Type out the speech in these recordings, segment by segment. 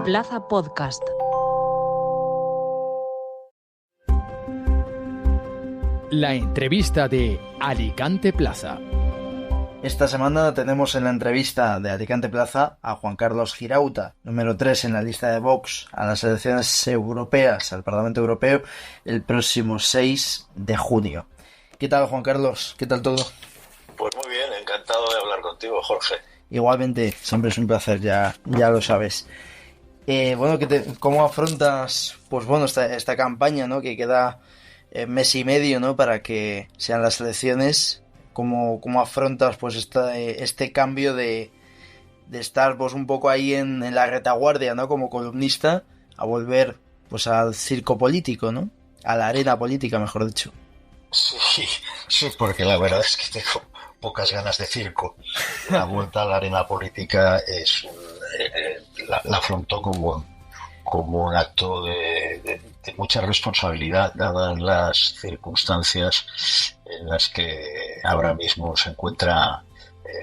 Plaza Podcast. La entrevista de Alicante Plaza. Esta semana tenemos en la entrevista de Alicante Plaza a Juan Carlos Girauta, número 3 en la lista de Vox a las elecciones europeas, al Parlamento Europeo, el próximo 6 de junio. ¿Qué tal, Juan Carlos? ¿Qué tal todo? Pues muy bien, encantado de hablar contigo, Jorge. Igualmente, siempre es un placer, ya lo sabes. ¿Cómo afrontas esta campaña, ¿no? Que queda mes y medio, ¿no? Para que sean las elecciones. ¿Cómo afrontas pues este cambio de estar pues un poco ahí en la retaguardia, ¿no? Como columnista, a volver pues al circo político, ¿no? A la arena política, mejor dicho. Sí, porque la verdad es que tengo pocas ganas de circo. La vuelta a la arena política la afrontó como un acto de mucha responsabilidad, dadas las circunstancias en las que ahora mismo se encuentra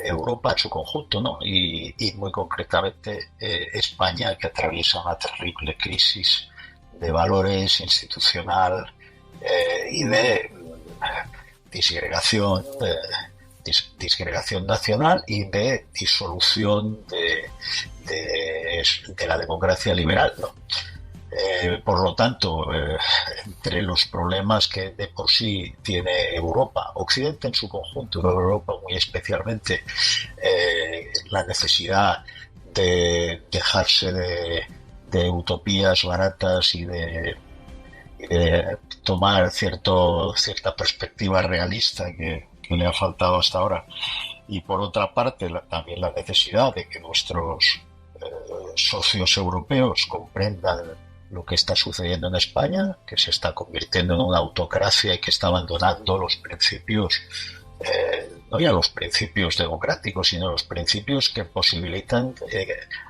Europa en su conjunto, ¿no? Y muy concretamente España, que atraviesa una terrible crisis de valores institucional y de disgregación nacional y de disolución de la democracia liberal, ¿no? Por lo tanto, entre los problemas que de por sí tiene Europa, Occidente en su conjunto, pero Europa muy especialmente, la necesidad de dejarse de utopías baratas y de tomar cierta perspectiva realista que le ha faltado hasta ahora. Y por otra parte, también la necesidad de que nuestros socios europeos comprendan lo que está sucediendo en España, que se está convirtiendo en una autocracia y que está abandonando los principios, no ya los principios democráticos, sino los principios que posibilitan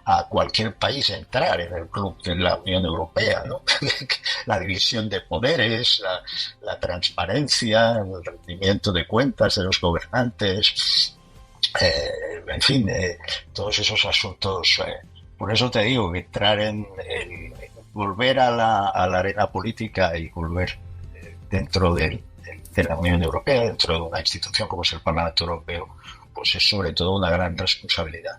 a cualquier país entrar en el club de la Unión Europea, ¿no? La división de poderes, la transparencia, el rendimiento de cuentas de los gobernantes, en fin, todos esos asuntos. Por eso te digo, entrar en volver a la arena política y volver dentro de la Unión Europea, dentro de una institución como es el Parlamento Europeo, pues es sobre todo una gran responsabilidad.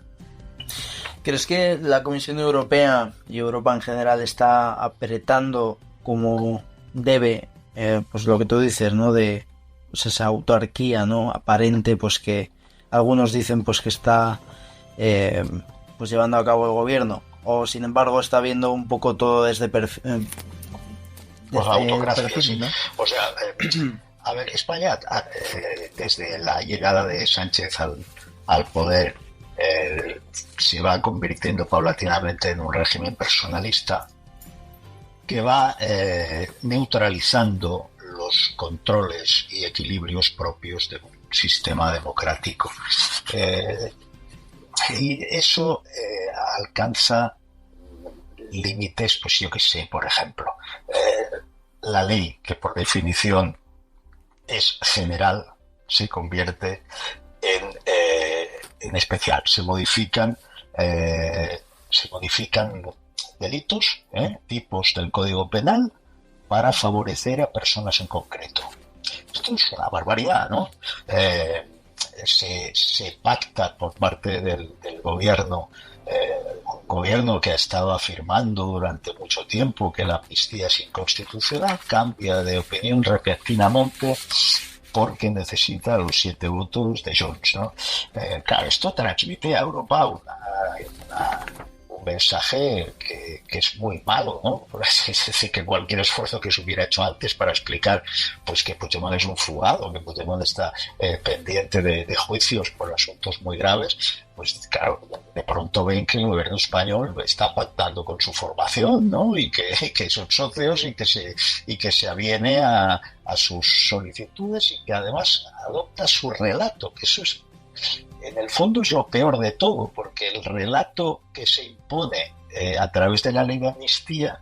¿Crees que la Comisión Europea y Europa en general está apretando como debe, pues lo que tú dices, ¿no? De pues esa autarquía, ¿no? Aparente, pues que algunos dicen pues que está pues llevando a cabo el gobierno, o sin embargo está viendo un poco todo desde pues la autocracia, perfil, sí. ¿no? O sea, a ver, España desde la llegada de Sánchez al poder se va convirtiendo paulatinamente en un régimen personalista que va neutralizando los controles y equilibrios propios de un sistema democrático. Y eso alcanza límites, pues yo que sé, por ejemplo, la ley, que por definición es general, se convierte en especial. Se modifican delitos, tipos del Código Penal para favorecer a personas en concreto. Esto es una barbaridad, ¿no? Se pacta por parte del gobierno, un gobierno que ha estado afirmando durante mucho tiempo que la amnistía es inconstitucional, cambia de opinión repentinamente porque necesita los 7 votos de Junts, ¿no? Claro, esto transmite a Europa un mensaje que es muy malo, ¿no? Es decir, que cualquier esfuerzo que se hubiera hecho antes para explicar pues que Puigdemont es un fugado, que Puigdemont está pendiente de juicios por asuntos muy graves, pues claro, de pronto ven que el gobierno español está pactando con su formación, ¿no? Y que son socios y que se aviene a sus solicitudes y que además adopta su relato, que eso es, en el fondo, es lo peor de todo, porque el relato que se impone a través de la ley de amnistía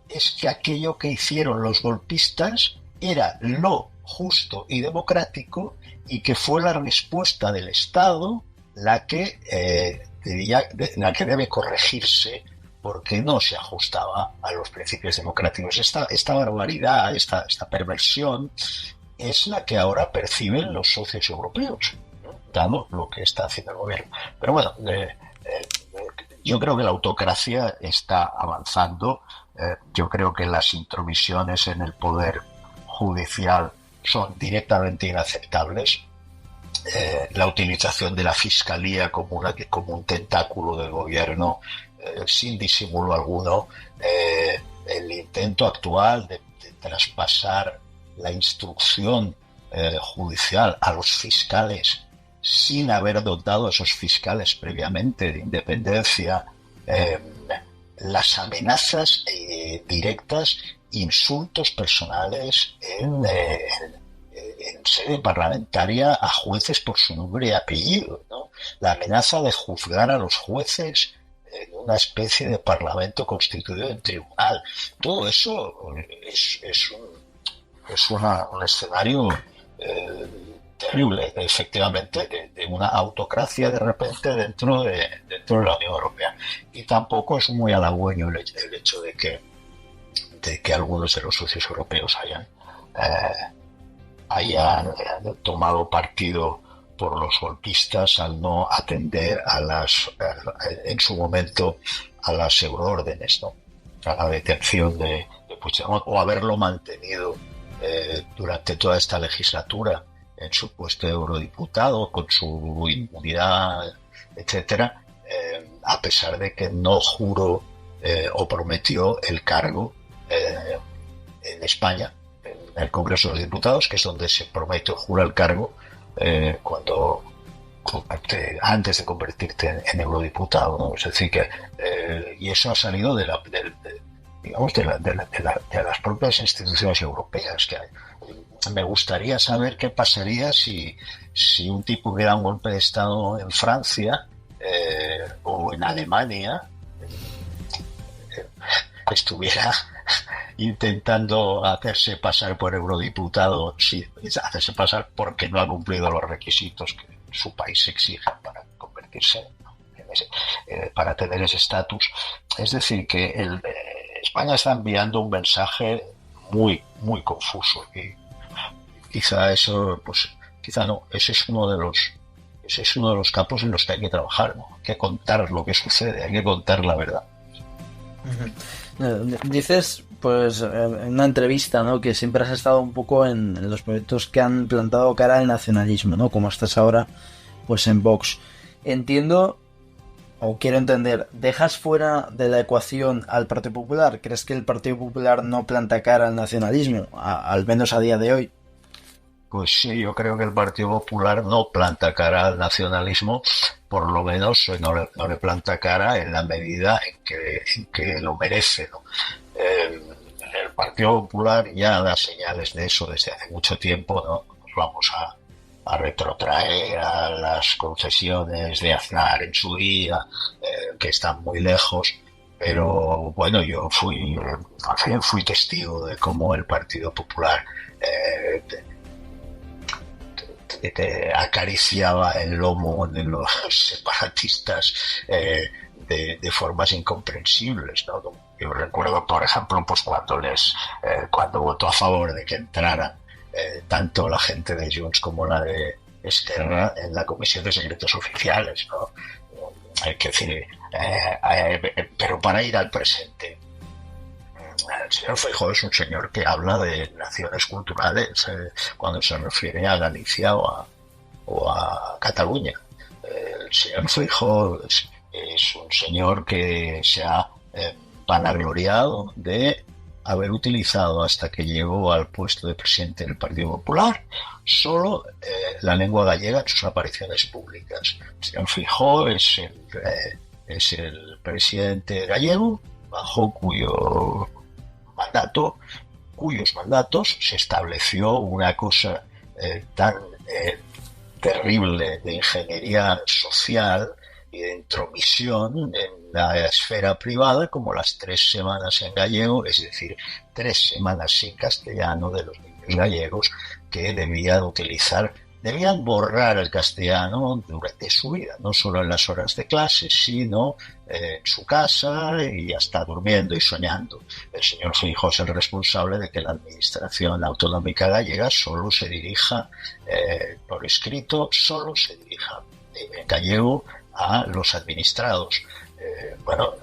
es que aquello que hicieron los golpistas era lo justo y democrático y que fue la respuesta del Estado la que debe corregirse porque no se ajustaba a los principios democráticos. Esta barbaridad, esta perversión, es la que ahora perciben los socios europeos, dado lo que está haciendo el gobierno. Pero bueno, yo creo que la autocracia está avanzando. Yo creo que las intromisiones en el poder judicial son directamente inaceptables. La utilización de la fiscalía como un tentáculo del gobierno, sin disimulo alguno, el intento actual de traspasar la instrucción judicial a los fiscales sin haber dotado a esos fiscales previamente de independencia, las amenazas directas, insultos personales en sede parlamentaria a jueces por su nombre y apellido, ¿no? La amenaza de juzgar a los jueces en una especie de parlamento constituido en tribunal. Todo eso es un escenario terrible, efectivamente, de una autocracia de repente dentro de la Unión Europea. Y tampoco es muy halagüeño el hecho de que algunos de los socios europeos hayan tomado partido por los golpistas al no atender en su momento a las euroórdenes, ¿no? A la detención de Puigdemont, o haberlo mantenido durante toda esta legislatura en su puesto de eurodiputado con su inmunidad, etcétera, a pesar de que no juró o prometió el cargo en España, en el Congreso de los Diputados, que es donde se promete o jura el cargo antes de convertirte en eurodiputado, ¿no? Es decir que y eso ha salido de las propias instituciones europeas que hay. Me gustaría saber qué pasaría si un tipo hubiera un golpe de estado en Francia o en Alemania, estuviera intentando hacerse pasar por eurodiputado, sí, hacerse pasar porque no ha cumplido los requisitos que su país exige para convertirse para tener ese estatus. Es decir, que España está enviando un mensaje muy, muy confuso y quizá eso, pues, quizá no, ese es uno de los campos en los que hay que trabajar, ¿no? Hay que contar lo que sucede, hay que contar la verdad. Dices, pues, en una entrevista, ¿no?, que siempre has estado un poco en los proyectos que han plantado cara al nacionalismo, ¿no?, como estás ahora, pues, en Vox. Entiendo, o quiero entender, ¿dejas fuera de la ecuación al Partido Popular? ¿Crees que el Partido Popular no planta cara al nacionalismo, al menos a día de hoy? Pues sí, yo creo que el Partido Popular no planta cara al nacionalismo, por lo menos no le planta cara en la medida en que lo merece, ¿no? El Partido Popular ya da señales de eso desde hace mucho tiempo, ¿no? Nos vamos a retrotraer a las concesiones de Aznar en su día, que están muy lejos, pero bueno, yo fui testigo de cómo el Partido Popular te acariciaba el lomo de los separatistas de formas incomprensibles, ¿no? Yo recuerdo, por ejemplo, pues cuando votó a favor de que entraran tanto la gente de Junts como la de Esquerra en la Comisión de Secretos Oficiales, ¿no? Hay que decir, pero para ir al presente, el señor Feijóo es un señor que habla de naciones culturales cuando se refiere a Galicia o a Cataluña. El señor Feijóo es un señor que se ha vanagloriado de haber utilizado, hasta que llegó al puesto de presidente del Partido Popular, solo la lengua gallega en sus apariciones públicas. El señor Feijóo es el presidente gallego bajo cuyos mandatos se estableció una cosa tan terrible de ingeniería social y de intromisión en la esfera privada como las 3 semanas en gallego, es decir, 3 semanas sin castellano de los niños gallegos que debían utilizar debían borrar el castellano durante su vida, no solo en las horas de clase, sino en su casa y hasta durmiendo y soñando. El señor Feijóo es el responsable de que la administración autonómica gallega solo se dirija, por escrito, solo se dirija en gallego a los administrados. Bueno,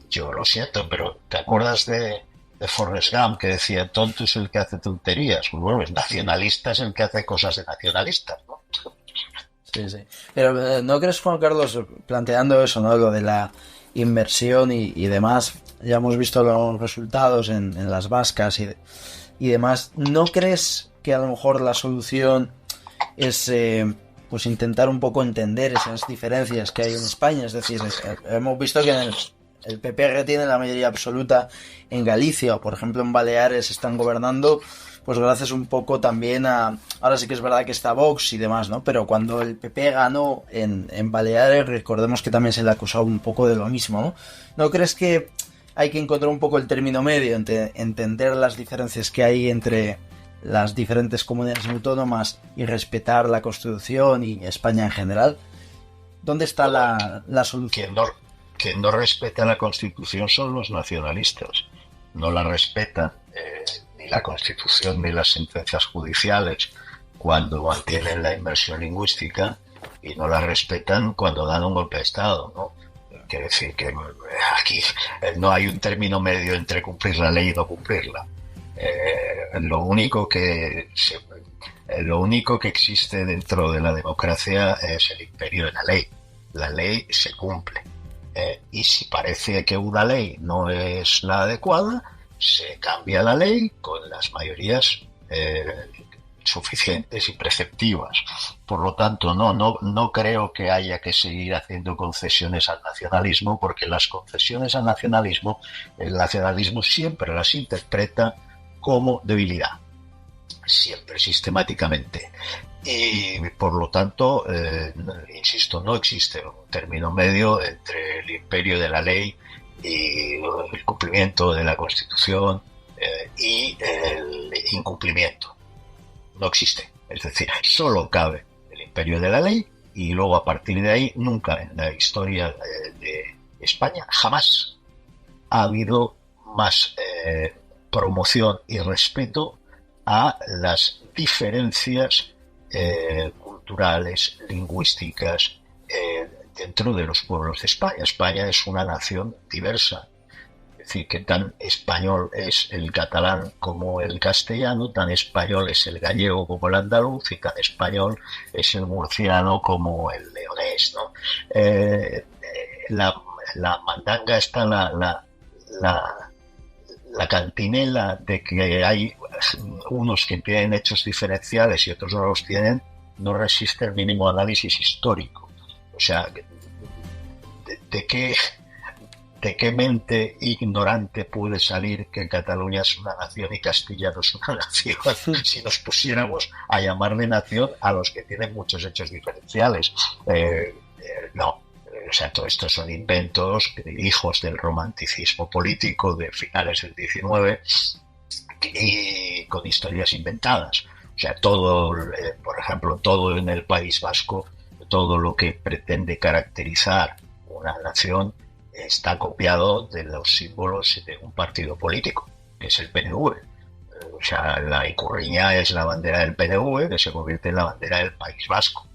yo lo siento, pero ¿te acuerdas de Forrest Gump, que decía tonto es el que hace tonterías? Pues bueno, el nacionalista es el que hace cosas de nacionalista, ¿no? Sí, sí. Pero ¿no crees, Juan Carlos, planteando eso, ¿no? Lo de la inversión y demás? Ya hemos visto los resultados en las vascas y demás. ¿No crees que a lo mejor la solución es pues intentar un poco entender esas diferencias que hay en España? Es decir, hemos visto que el PP tiene la mayoría absoluta en Galicia, o por ejemplo en Baleares están gobernando pues gracias un poco también a... Ahora sí que es verdad que está Vox y demás, ¿no? Pero cuando el PP ganó en Baleares, recordemos que también se le acusó un poco de lo mismo, ¿no? ¿No crees que hay que encontrar un poco el término medio entre entender las diferencias que hay entre las diferentes comunidades autónomas y respetar la Constitución y España en general? ¿Dónde está la solución? Quien no respeta la Constitución son los nacionalistas. No la respetan ni la Constitución ni las sentencias judiciales cuando mantienen la inmersión lingüística, y no la respetan cuando dan un golpe de Estado, ¿no? Quiere decir que aquí no hay un término medio entre cumplir la ley y no cumplirla. Lo único que existe dentro de la democracia es el imperio de la ley. La ley se cumple. Y si parece que una ley no es la adecuada, se cambia la ley con las mayorías suficientes y preceptivas. Por lo tanto, no creo que haya que seguir haciendo concesiones al nacionalismo, porque las concesiones al nacionalismo, el nacionalismo siempre las interpreta como debilidad, siempre, sistemáticamente. Y por lo tanto, insisto, no existe un término medio entre el imperio de la ley y el cumplimiento de la Constitución y el incumplimiento. No existe. Es decir, solo cabe el imperio de la ley, y luego a partir de ahí nunca en la historia de España jamás ha habido más promoción y respeto a las diferencias culturales, lingüísticas dentro de los pueblos de España. España es una nación diversa. Es decir, que tan español es el catalán como el castellano, tan español es el gallego como el andaluz, y tan español es el murciano como el leonés, ¿no? La mandanga está la cantinela de que hay unos que tienen hechos diferenciales y otros no los tienen, no resiste el mínimo análisis histórico. O sea, ¿de qué mente ignorante puede salir que Cataluña es una nación y Castilla no es una nación, si nos pusiéramos a llamarle nación a los que tienen muchos hechos diferenciales? No. O sea, todo esto son inventos, hijos del romanticismo político de finales del XIX y con historias inventadas. O sea, todo, por ejemplo, todo en el País Vasco, todo lo que pretende caracterizar una nación está copiado de los símbolos de un partido político, que es el PNV. O sea, la ikurriña es la bandera del PNV, que se convierte en la bandera del País Vasco.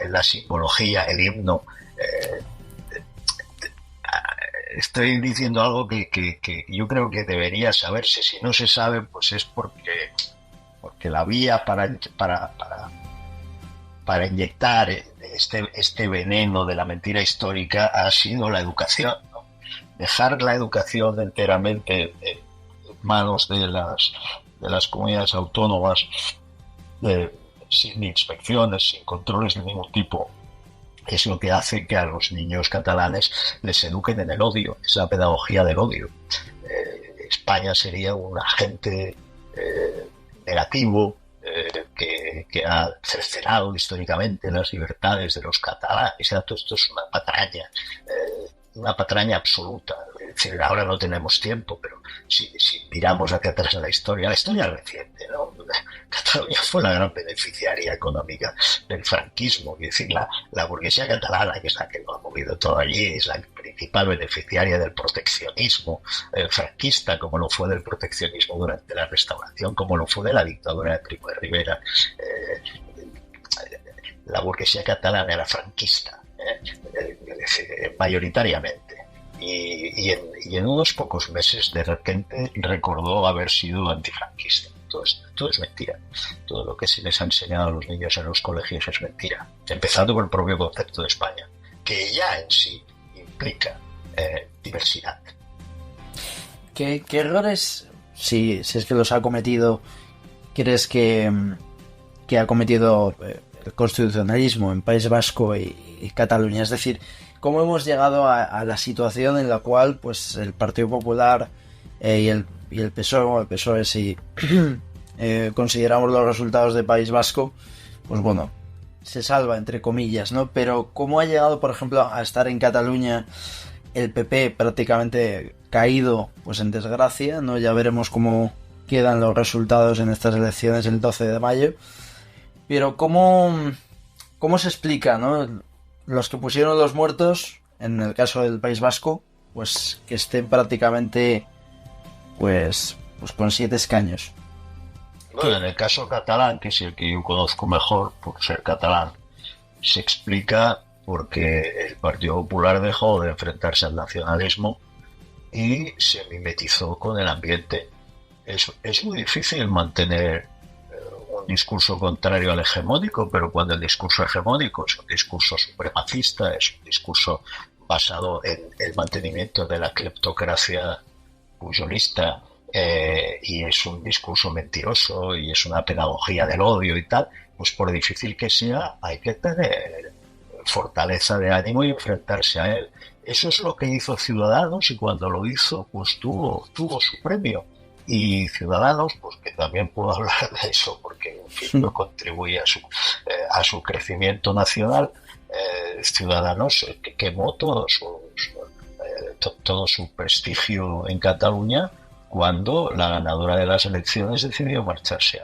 La simbología, el himno. Estoy diciendo algo que yo creo que debería saberse. Si no se sabe, pues es porque la vía para inyectar este veneno de la mentira histórica ha sido la educación, ¿no? Dejar la educación enteramente en manos de las comunidades autónomas, sin inspecciones, sin controles de ningún tipo, es lo que hace que a los niños catalanes les eduquen en el odio. Es la pedagogía del odio. España sería un agente negativo que ha cercenado históricamente las libertades de los catalanes. Esto es una patraña una patraña absoluta. Es decir, ahora no tenemos tiempo, pero si miramos hacia atrás en la historia reciente, ¿no? Cataluña fue la gran beneficiaria económica del franquismo. Es decir, la burguesía catalana, que es la que lo ha movido todo allí, es la principal beneficiaria del proteccionismo franquista, como lo fue del proteccionismo durante la Restauración, como lo fue de la dictadura de Primo de Rivera. La burguesía catalana era franquista, mayoritariamente. Y en unos pocos meses de repente recordó haber sido antifranquista. Todo es mentira. Todo lo que se les ha enseñado a los niños en los colegios es mentira. Empezando por el propio concepto de España, que ya en sí implica diversidad. ¿Qué errores, si es que los ha cometido, crees que ha cometido el constitucionalismo en País Vasco y Cataluña? Es decir, ¿cómo hemos llegado a la situación en la cual pues el Partido Popular y el PSOE, si consideramos los resultados de País Vasco, pues bueno, se salva entre comillas, ¿no? Pero ¿cómo ha llegado, por ejemplo, a estar en Cataluña el PP prácticamente caído pues en desgracia, ¿no? Ya veremos cómo quedan los resultados en estas elecciones el 12 de mayo. Pero ¿cómo se explica, ¿no? Los que pusieron los muertos, en el caso del País Vasco, pues que estén prácticamente pues con 7 escaños. Bueno, en el caso catalán, que es el que yo conozco mejor por ser catalán, se explica porque el Partido Popular dejó de enfrentarse al nacionalismo y se mimetizó con el ambiente. Es muy difícil mantener un discurso contrario al hegemónico, pero cuando el discurso hegemónico es un discurso supremacista, es un discurso basado en el mantenimiento de la cleptocracia pujolista, y es un discurso mentiroso y es una pedagogía del odio y tal, pues por difícil que sea, hay que tener fortaleza de ánimo y enfrentarse a él. Eso es lo que hizo Ciudadanos, y cuando lo hizo, pues tuvo su premio. Y Ciudadanos, pues que también puedo hablar de eso, porque en fin, no contribuye a su crecimiento nacional. Ciudadanos quemó todo su prestigio en Cataluña cuando la ganadora de las elecciones decidió marcharse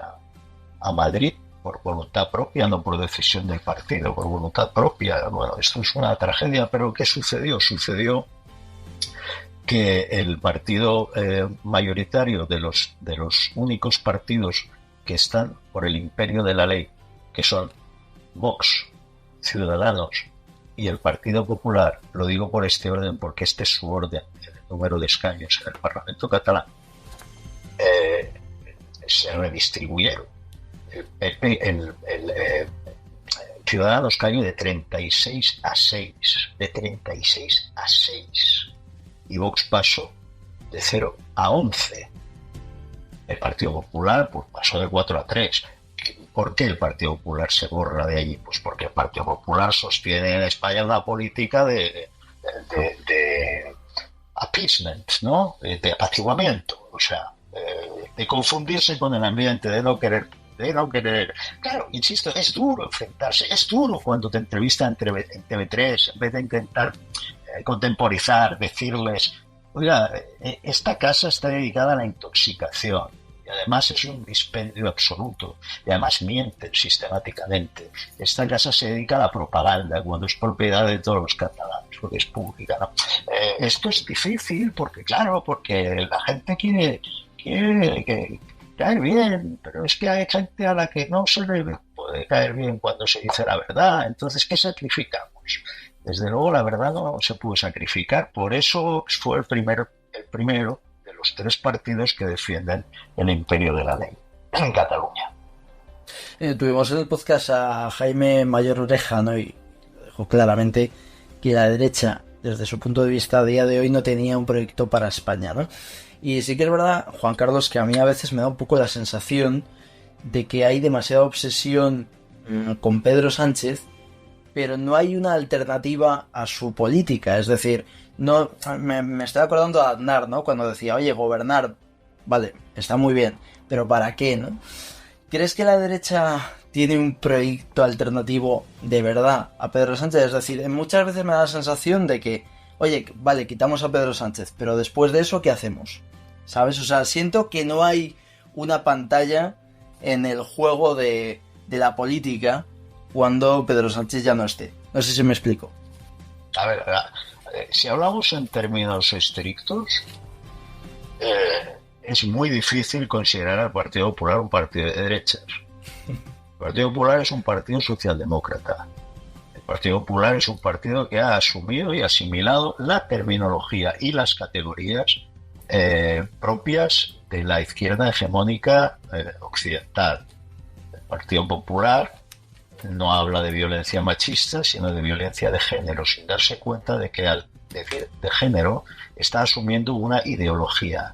a Madrid por voluntad propia, no por decisión del partido, por voluntad propia. Bueno, esto es una tragedia, pero ¿qué sucedió? Sucedió que el partido mayoritario de los únicos partidos que están por el imperio de la ley, que son Vox, Ciudadanos y el Partido Popular, lo digo por este orden porque este es su orden, el número de escaños en el Parlamento catalán, se redistribuyeron. El Ciudadanos cayó de 36 a 6, y Vox pasó de 0 a 11. El Partido Popular pues pasó de 4 a 3. ¿Por qué el Partido Popular se borra de allí? Pues porque el Partido Popular sostiene en España una política de appeasement, ¿no? De apaciguamiento, o sea, de confundirse con el ambiente, de no querer. Claro, insisto, es duro enfrentarse, es duro cuando te entrevistan en TV3, en vez de intentar contemporizar, decirles, oiga, esta casa está dedicada a la intoxicación, y además es un dispendio absoluto, y además mienten sistemáticamente. Esta casa se dedica a la propaganda cuando es propiedad de todos los catalanes, porque es pública, ¿no? Esto es difícil porque la gente quiere que caer bien, pero es que hay gente a la que no se le puede caer bien cuando se dice la verdad. Entonces, ¿qué sacrificamos? Desde luego la verdad no se pudo sacrificar. Por eso fue el primero de los 3 partidos que defienden el imperio de la ley en Cataluña. Tuvimos en el podcast a Jaime Mayor Oreja, ¿no? Y dijo claramente que la derecha, desde su punto de vista a día de hoy, no tenía un proyecto para España, ¿no? Y sí que es verdad, Juan Carlos, que a mí a veces me da un poco la sensación de que hay demasiada obsesión con Pedro Sánchez, pero no hay una alternativa a su política. Es decir, no me estoy acordando de Aznar, ¿no? Cuando decía, oye, gobernar, vale, está muy bien, pero ¿para qué, no? ¿Crees que la derecha tiene un proyecto alternativo de verdad a Pedro Sánchez? Es decir, muchas veces me da la sensación de que oye, vale, quitamos a Pedro Sánchez, pero después de eso, ¿qué hacemos? ¿Sabes? O sea, siento que no hay una pantalla en el juego de la política cuando Pedro Sánchez ya no esté. No sé si me explico. A ver, si hablamos en términos estrictos, es muy difícil considerar al Partido Popular un partido de derechas. El Partido Popular es un partido socialdemócrata. El Partido Popular es un partido que ha asumido y asimilado la terminología y las categorías propias de la izquierda hegemónica occidental. El Partido Popular no habla de violencia machista, sino de violencia de género, sin darse cuenta de que al decir de género está asumiendo una ideología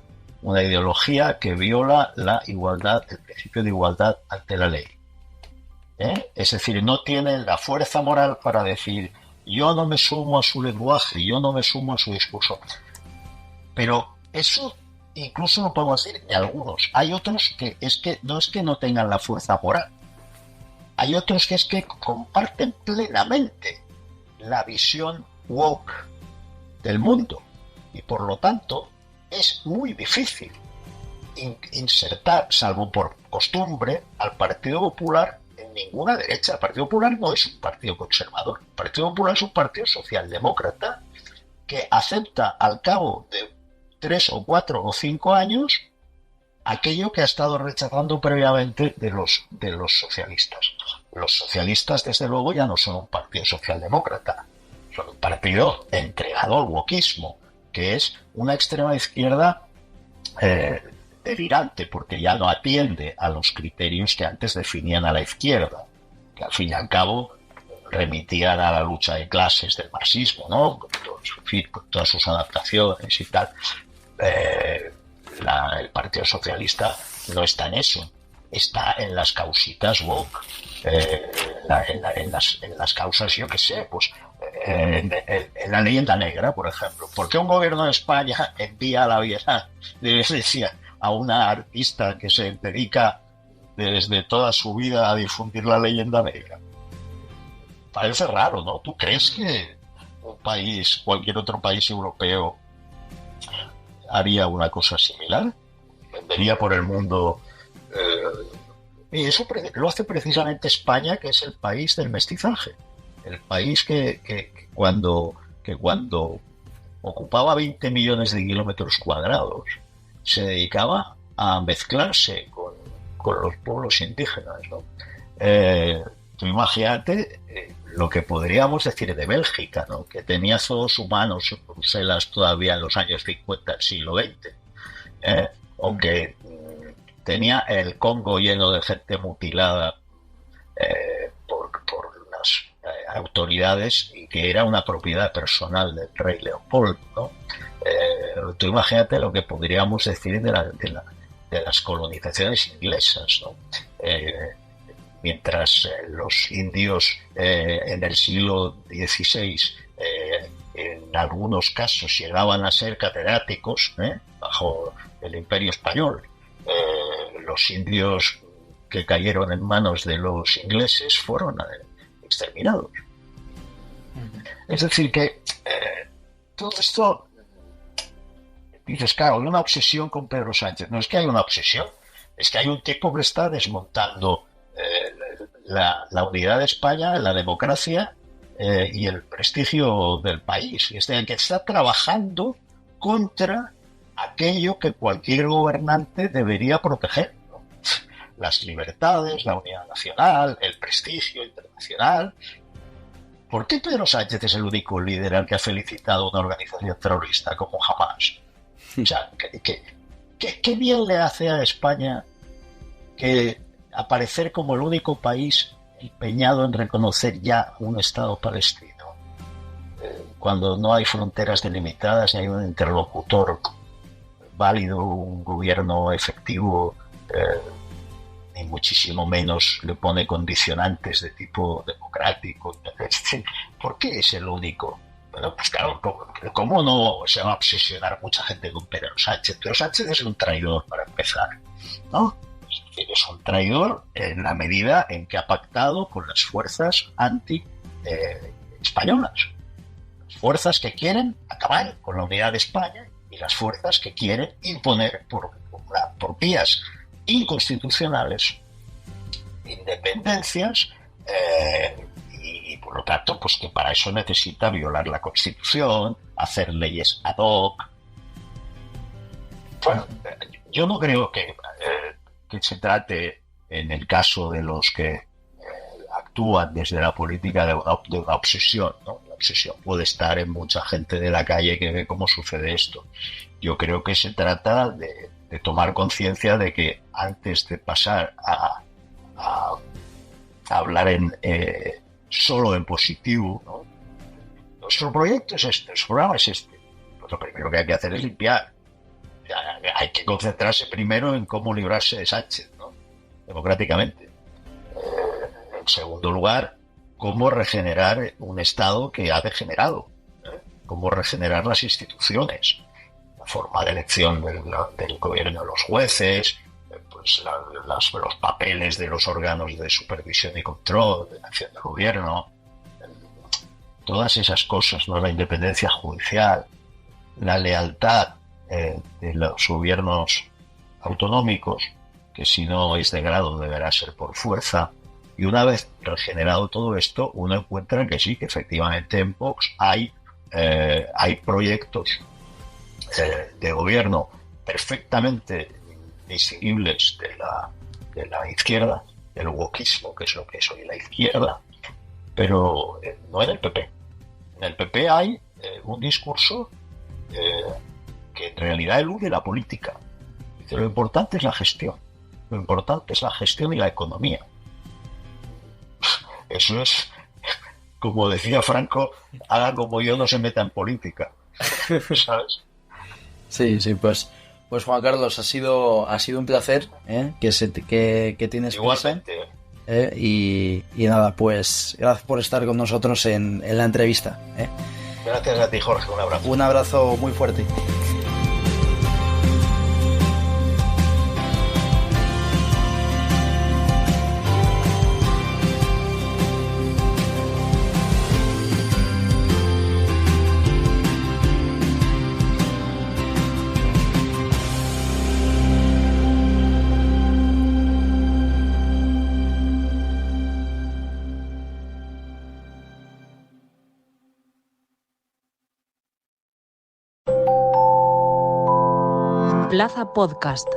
que viola la igualdad, el principio de igualdad ante la ley. Es decir, no tienen la fuerza moral para decir yo no me sumo a su lenguaje, yo no me sumo a su discurso. Pero eso incluso lo podemos decir de algunos. Hay otros que no es que no tengan la fuerza moral. Hay otros que es que comparten plenamente la visión woke del mundo. Y por lo tanto es muy difícil insertar, salvo por costumbre, al Partido Popular en ninguna derecha. El Partido Popular no es un partido conservador. El Partido Popular es un partido socialdemócrata que acepta al cabo de 3 o 4 o 5 años aquello que ha estado rechazando previamente de los socialistas. Los socialistas, desde luego, ya no son un partido socialdemócrata, son un partido entregado al wokismo, que es una extrema izquierda delirante, porque ya no atiende a los criterios que antes definían a la izquierda, que al fin y al cabo remitían a la lucha de clases del marxismo, ¿no? Con todas sus adaptaciones y tal. El Partido Socialista no está en eso, está en las causitas woke, en las causas, yo qué sé, pues en la leyenda negra, por ejemplo. ¿Por qué un gobierno de España envía a la vieja de iglesia a una artista que se dedica desde toda su vida a difundir la leyenda negra? Parece raro, ¿no? ¿Tú crees que un país, cualquier otro país europeo, haría una cosa similar? Vendería por el mundo. Y eso lo hace precisamente España, que es el país del mestizaje. El país que cuando ocupaba 20 millones de kilómetros cuadrados se dedicaba a mezclarse con los pueblos indígenas, ¿no? Tú imagínate lo que podríamos decir de Bélgica, ¿no? Que tenía zoos humanos en Bruselas todavía en los años 50 del siglo XX, o que tenía el Congo lleno de gente mutilada por las autoridades, y que era una propiedad personal del rey Leopoldo, ¿no? Tú imagínate lo que podríamos decir de las colonizaciones inglesas, ¿no? Mientras los indios en el siglo XVI en algunos casos llegaban a ser catedráticos bajo el Imperio Español, los indios que cayeron en manos de los ingleses fueron exterminados. Es decir, que todo esto, dices, claro, hay una obsesión con Pedro Sánchez. No es que hay una obsesión, es que hay un tipo que está desmontando la unidad de España, la democracia y el prestigio del país. Es decir, que está trabajando contra aquello que cualquier gobernante debería proteger, ¿no? Las libertades, la unidad nacional, el prestigio internacional. ¿Por qué Pedro Sánchez es el único líder al que ha felicitado una organización terrorista como Hamas? O sea, ¿qué bien le hace a España que aparecer como el único país empeñado en reconocer ya un Estado palestino, cuando no hay fronteras delimitadas, ni hay un interlocutor válido, un gobierno efectivo, ni muchísimo menos le pone condicionantes de tipo democrático? ¿Por qué es el único? Bueno, pues claro, ¿cómo no se va a obsesionar mucha gente con Pedro Sánchez? Pedro Sánchez es un traidor, para empezar, ¿no? Es un traidor en la medida en que ha pactado con las fuerzas anti-españolas, las fuerzas que quieren acabar con la unidad de España y las fuerzas que quieren imponer por vías inconstitucionales independencias, y por lo tanto, pues que para eso necesita violar la Constitución, hacer leyes ad hoc. Bueno, yo no creo que se trate, en el caso de los que actúan desde la política, de una obsesión, ¿no? La obsesión puede estar en mucha gente de la calle que ve cómo sucede esto. Yo creo que se trata de tomar conciencia de que antes de pasar a hablar solo en positivo, ¿no? Nuestro proyecto es este, nuestro programa es este. Pues lo primero que hay que hacer es limpiar. Hay que concentrarse primero en cómo librarse de Sánchez, ¿no? Democráticamente. En segundo lugar, cómo regenerar un Estado que ha degenerado, ¿eh? Cómo regenerar las instituciones, la forma de elección del gobierno de los jueces, pues los papeles de los órganos de supervisión y control, de la acción del gobierno, todas esas cosas, ¿no? La independencia judicial, la lealtad de los gobiernos autonómicos, que si no es de grado deberá ser por fuerza. Y una vez regenerado todo esto, uno encuentra que sí, que efectivamente en Vox hay proyectos de gobierno perfectamente distinguibles de la izquierda, del wokismo, que es lo que es hoy la izquierda, pero no en el PP. En el PP hay un discurso que en realidad elude la política. Dice, lo importante es la gestión. Lo importante es la gestión y la economía. Eso es, como decía Franco, haga como yo, no se meta en política. ¿Sabes? Sí, pues Juan Carlos, ha sido un placer, que tienes igualmente. Y nada, pues gracias por estar con nosotros en la entrevista. Gracias a ti, Jorge, un abrazo. Un abrazo muy fuerte. Plaza Podcast.